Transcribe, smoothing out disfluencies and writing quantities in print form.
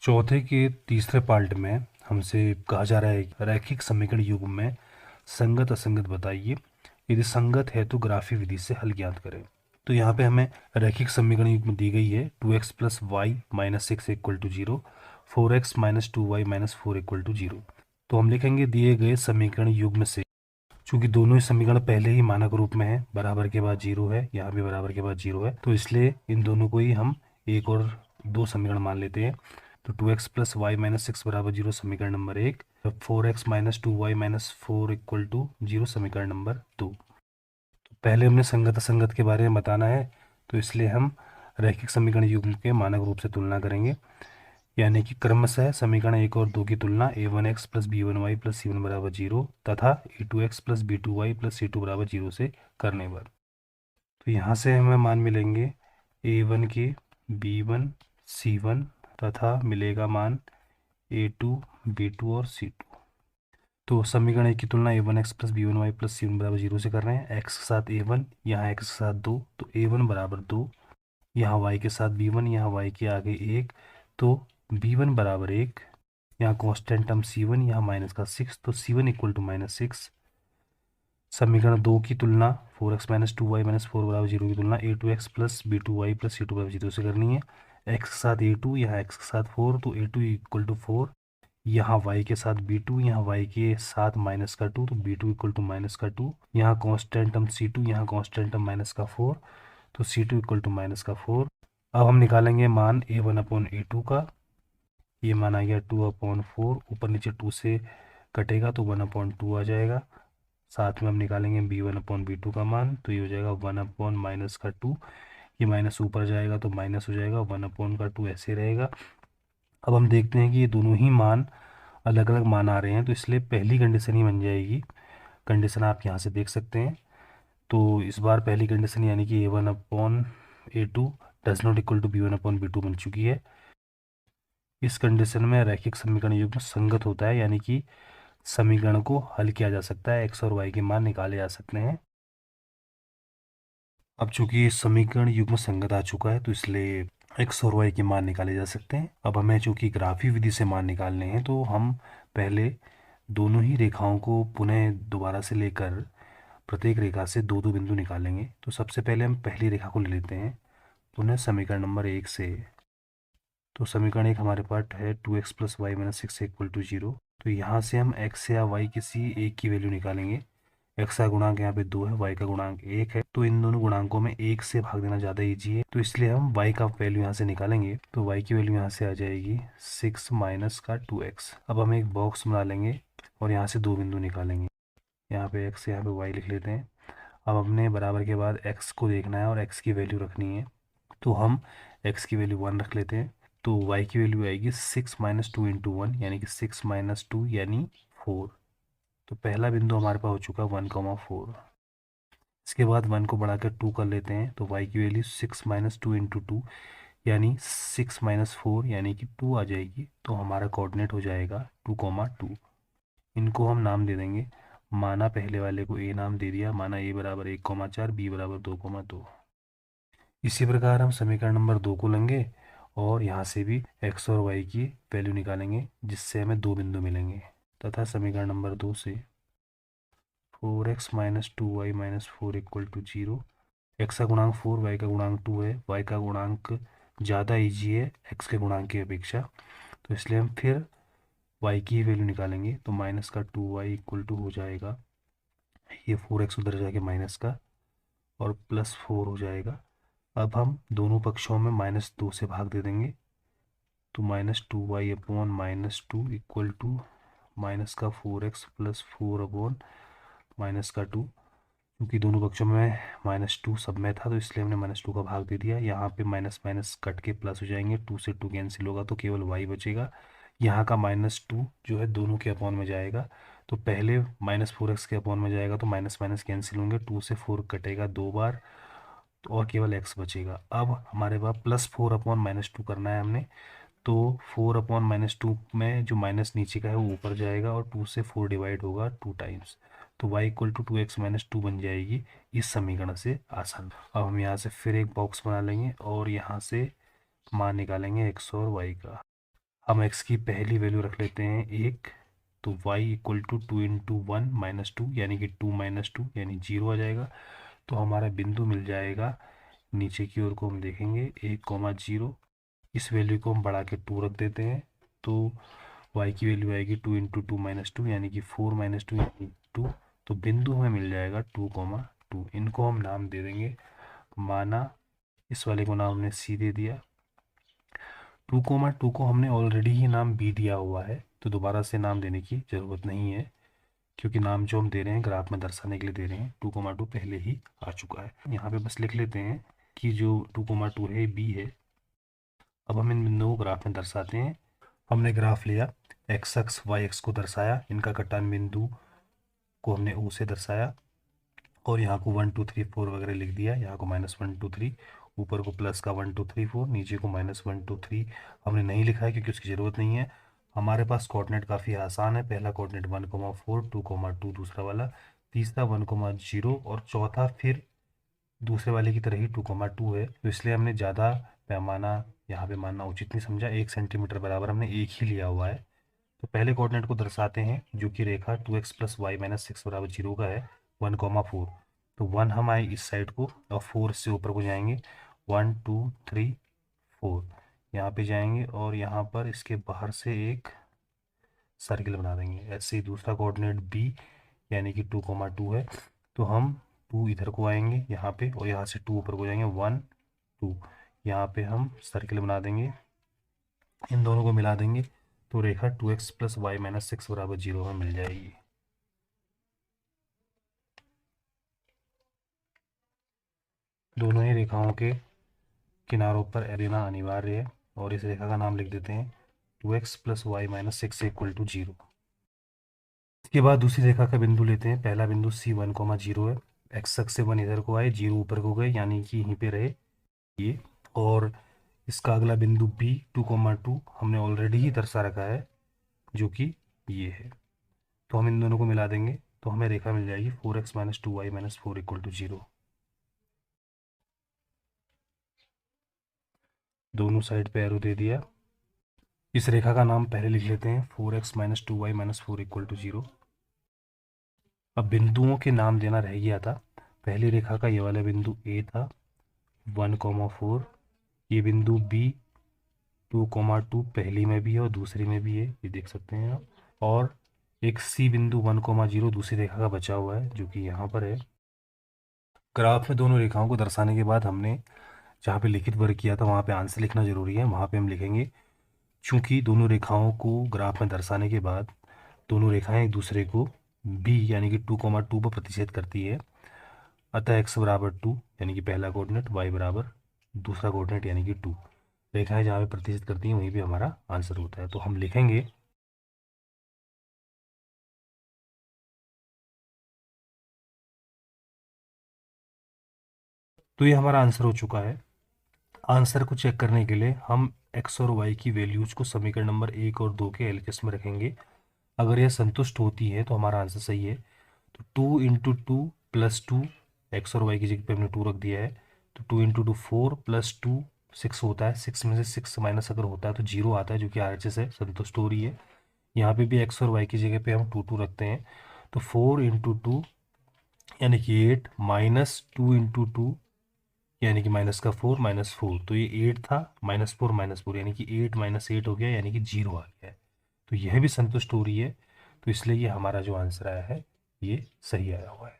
चौथे के तीसरे पार्ट में हमसे कहा जा रहा है कि रैखिक समीकरण युग्म में संगत असंगत बताइए। यदि संगत है तो ग्राफी विधि से हल ज्ञात करें। तो यहाँ पे हमें रैखिक समीकरण युग्म दी गई है 2x plus y minus 6 equal to 0, 4x minus 2y minus 4 equal to 0। तो हम लिखेंगे दिए गए समीकरण युग्म से, चूंकि दोनों ही समीकरण पहले ही मानक रूप में है, बराबर के बाद 0 है, यहाँ भी बराबर के बाद 0 है, तो इसलिए इन दोनों को ही हम एक और दो समीकरण मान लेते हैं। तो 2x प्लस वाई माइनस 6 बराबर 0 समीकरण number 1, 4x minus 2y minus 4 equal to 0 समीकरण नंबर 2। तो पहले हमने संगत असंगत के बारे में बताना है, तो इसलिए हम रैखिक समीकरण युग्म के मानक रूप से तुलना करेंगे, यानी कि क्रमशः समीकरण 1 और 2 की तुलना a1x plus b1y plus c1 बराबर 0 तथा a2x plus b2y plus c2 बराबर 0 से करने पर। तो यहाँ से हमें मान मिलेंगे a1 के b1 c1 तथा मिलेगा मान a2 b2 और c2। तो समीकरण 1 की तुलना a1x plus b1y plus c1 बराबर 0 से कर रहे हैं। x के साथ a1, यहाँ x के साथ 2, तो a1 बराबर 2, यहाँ y के साथ b1, यहाँ y के आगे 1, तो b1 बराबर 1, यहाँ कांस्टेंट टर्म c1, यहाँ माइनस का 6, तो c1 इक्वल टू माइनस 6। समीकरण 2 की तुलना 4x माइनस 2y माइनस 4 बराबर 0 की तुलना a2x plus b2y plus c2 बराबर 0 से करनी है। x के साथ a2, यहाँ x के साथ 4, तो a2 इक्वल टू 4, यहाँ y के साथ b2, यहाँ y के साथ माइनस का 2, तो b2 इक्वल टू माइनस का 2, यहाँ कांस्टेंट टर्म c2, यहाँ कांस्टेंट टर्म माइनस का 4, तो c2 इक्वल टू माइनस का 4। अब हम निकालेंगे मान a1 अपॉन a2 का। ये मान आ गया 2/4, ऊपर नीचे 2 से कटेगा तो 1/2 आ जाएगा। साथ में हम निकालेंगे b1/b2 का मान, तो ये हो जाएगा 1 माइनस का 2, ये माइनस ऊपर जाएगा तो माइनस हो जाएगा, 1/2 ऐसे रहेगा। अब हम देखते हैं कि ये दोनों ही मान अलग अलग मान आ रहे हैं, तो इसलिए पहली कंडीशन ही बन जाएगी। कंडीशन आप यहाँ से देख सकते हैं। तो इस बार पहली कंडीशन यानी कि a1/a2 does not equal to b1/b2 बन चुकी है। इस कंडीशन में रैखिक समीकरण युग्म संगत होता है, यानी कि समीकरण को हल किया जा सकता है, x और y के मान निकाले जा सकते हैं। अब चूंकि समीकरण युग्म संगत आ चुका है, तो इसलिए x और y के मान निकाले जा सकते हैं। अब हमें चूंकि ग्राफी विधि से मान निकालने हैं, तो हम पहले दोनों ही रेखाओं को पुनः दोबारा से लेकर प्रत्येक रेखा से दो दो बिंदु निकालेंगे। तो सबसे पहले हम पहली रेखा को ले लेते हैं पुनः समीकरण नंबर 1 से। तो समीकरण 1 हमारे पास है 2x plus y minus 6 equal to 0। तो यहाँ से हम x या y किसी एक की वैल्यू निकालेंगे। x का गुणांक यहाँ पे 2 है, y का गुणांक 1 है, तो इन दोनों गुणांकों में 1 से भाग देना ज़्यादा ईजी है, तो इसलिए हम y का वैल्यू यहाँ से निकालेंगे। तो y की वैल्यू यहाँ से आ जाएगी 6 माइनस का 2x। अब हम एक बॉक्स बना लेंगे और यहाँ से दो बिंदु निकालेंगे। यहाँ पे x, यहाँ पे y लिख लेते हैं। अब हमने बराबर के बाद x को देखना है और x की वैल्यू रखनी है, तो हम x की वैल्यू 1 रख लेते हैं। तो y की वैल्यू आएगी 6 माइनस 2 इंटू 1, यानी कि 6 माइनस 2 यानी 4। तो पहला बिंदु हमारे पास हो चुका 1,4। इसके बाद 1 को बढ़ाकर 2 कर लेते हैं, तो y की वैल्यू 6 माइनस 2 इंटू 2 यानी 6 माइनस 4 यानी कि 2 आ जाएगी। तो हमारा कोऑर्डिनेट हो जाएगा 2,2। इनको हम नाम दे देंगे। माना पहले वाले को a नाम दे दिया, माना a बराबर 1,4, b बराबर 2,2। इसी प्रकार हम समीकरण नंबर 2 को लेंगे और यहाँ से भी x और y की वैल्यू निकालेंगे, जिससे हमें दो बिंदु मिलेंगे। तथा समीकरण नंबर 2 से 4x minus 2y minus 4 equal to 0। x का गुणांक 4, y का गुणांक 2 है, y का गुणांक ज़्यादा ईजी है x के गुणांक की अपेक्षा, तो इसलिए हम फिर y की वैल्यू निकालेंगे। तो माइनस का 2y इक्वल टू हो जाएगा, ये 4x उधर जाके माइनस का और प्लस 4 हो जाएगा। अब हम दोनों पक्षों में -2 से भाग दे देंगे, तो -2y/-2 इक्वल टू माइनस का 4x प्लस 4 माइनस का 2। क्योंकि दोनों पक्षों में -2 सब में था, तो इसलिए हमने -2 का भाग दे दिया। यहाँ पे माइनस माइनस कट के प्लस हो जाएंगे, 2 से 2 कैंसिल होगा तो केवल y बचेगा। यहाँ का -2 जो है दोनों के अपॉन में जाएगा, तो पहले -4x के अपॉन में जाएगा, तो माइनस माइनस कैंसिल होंगे, 2 से 4 कटेगा 2 बार, तो और केवल x बचेगा। अब हमारे पास +4/-2 करना है हमने, तो 4/-2 में जो माइनस नीचे का है वो ऊपर जाएगा और 2 से 4 डिवाइड होगा 2 टाइम्स, तो y इक्वल टू 2x-2 बन जाएगी इस समीकरण से आसान। अब हम यहाँ से फिर एक बॉक्स बना लेंगे और यहाँ से मान निकालेंगे x और y का। हम x की पहली वैल्यू रख लेते हैं 1, तो y equal to 2 into 1 minus 2 यानी कि 2 माइनस 2 यानी 0 आ जाएगा। तो हमारा बिंदु मिल जाएगा, नीचे की ओर को हम देखेंगे 1,0। इस वैल्यू को हम बढ़ा के 2 रख देते हैं, तो y की वैल्यू आएगी 2 इंटू 2 माइनस 2 यानी कि 4 माइनस 2 यानी 2। तो बिंदु हमें मिल जाएगा 2,2। इनको हम नाम दे देंगे, माना इस वाले को नाम हमने सी दे दिया। 2,2 को हमने ऑलरेडी ही नाम बी दिया हुआ है, तो दोबारा से नाम देने की ज़रूरत नहीं है, क्योंकि नाम जो हम दे रहे हैं ग्राफ में दर्शाने के लिए दे रहे हैं। 2,2 पहले ही आ चुका है। यहाँ पे बस लिख लेते हैं कि जो 2,2 है बी है। अब हम इन बिंदुओं को ग्राफ में दर्शाते हैं। हमने ग्राफ लिया, एक्स एक्स वाई एक्स को दर्शाया, इनका कटान बिंदु को हमने ओ से दर्शाया, और यहाँ को 1 2 3 4 वगैरह लिख दिया। यहाँ को -1 2 3, ऊपर को प्लस का 1 2 3 4, नीचे को -1 2 3 हमने नहीं लिखा है क्योंकि उसकी ज़रूरत नहीं है। हमारे पास कोऑर्डिनेट काफ़ी आसान है। पहला कोऑर्डिनेट 1,4 2,2, दूसरा वाला, तीसरा 1,0 और चौथा फिर दूसरे वाले की तरह ही 2,2 है। तो इसलिए हमने ज़्यादा पैमाना यहाँ पे मानना उचित नहीं समझा। 1 सेंटीमीटर बराबर हमने एक ही लिया हुआ है। तो पहले कोऑर्डिनेट को दर्शाते हैं, जो कि रेखा 2x + y - 6 = 0 का है, 1,4। तो 1 हम आए इस साइड को और 4 से ऊपर को जाएंगे, 1 2 3 4 यहाँ पे जाएंगे, और यहाँ पर इसके बाहर से एक सर्किल बना देंगे। ऐसे ही दूसरा कोऑर्डिनेट b यानी कि 2,2 है, तो हम 2 इधर को आएंगे यहाँ पे, और यहाँ से 2 ऊपर को जाएंगे, 1 2 यहाँ पे हम सर्किल बना देंगे, इन दोनों को मिला देंगे, तो रेखा 2x + y - 6 = 0 में मिल जाएगी। दोनों ही रेखाओं के किनारों पर देना अनिवार्य है, और इस रेखा का नाम लिख देते हैं 2x + y - 6 = 0। इसके बाद दूसरी रेखा का बिंदु लेते हैं। पहला बिंदु C 1,0 है, x अक्ष से 1 इधर को आए, 0 ऊपर को गए, यानी कि यहीं पे रहे ये। और इसका अगला बिंदु B 2,2 हमने ऑलरेडी ही दर्शा रखा है, जो कि ये है। तो हम इन दोनों को मिला देंगे, तो हमें रेखा मिल जाएगी 4x - 2y - 4 = 0। दोनों साइड पे एरो दे दिया। इस रेखा का नाम पहले लिख लेते हैं, 4x - 2y - 4 = 0। अब बिंदुओं के नाम देना रह गया था। पहली रेखा का ये वाला बिंदु A था 1,4, ये बिंदु B 2,2 पहली में भी है और दूसरी में भी है, ये देख सकते हैं आप। और एक C बिंदु 1,0 दूसरी रेखा का बचा हुआ है, जो कि यहाँ पर है। ग्राफ में दोनों रेखाओं को दर्शाने के बाद हमने जहाँ पे लिखित वर्ग किया था वहाँ पे आंसर लिखना जरूरी है। वहाँ पे हम लिखेंगे, चूंकि दोनों रेखाओं को ग्राफ में दर्शाने के बाद दोनों रेखाएं एक दूसरे को b यानी कि 2,2 पर प्रतिच्छेद करती है, अतः x = 2 यानी कि पहला कोऑर्डिनेट, y = दूसरा कोऑर्डिनेट यानी कि 2। रेखाएं जहाँ पे प्रतिच्छेद करती हैं वहीं पे हमारा आंसर होता है। तो हम लिखेंगे तो ये हमारा आंसर हो चुका है। आंसर को चेक करने के लिए हम x और y की वैल्यूज को समीकरण नंबर 1 और 2 के एलएचएस में रखेंगे। अगर यह संतुष्ट होती है तो हमारा आंसर सही है। तो 2 × 2 + 2, एक्स और वाई की जगह पे हमने 2 रख दिया है, तो 2 × 2 4 + 2 6 होता है। 6 में से 6 माइनस अगर होता है तो 0 आता है, जो कि आरएचएस है, संतुष्ट हो रही है। यहाँ पे भी एक्स और वाई की जगह पे हम 2 2 रखते हैं, तो 4 × 2 यानी कि 8 -2 × 2 यानी कि -4 -4, तो ये 8 था, -4 -4 यानी कि 8 - 8 हो गया, यानी कि 0 आ गया है। तो यह भी संतुष्ट हो रही है, तो इसलिए ये हमारा जो आंसर आया है ये सही आया हुआ है।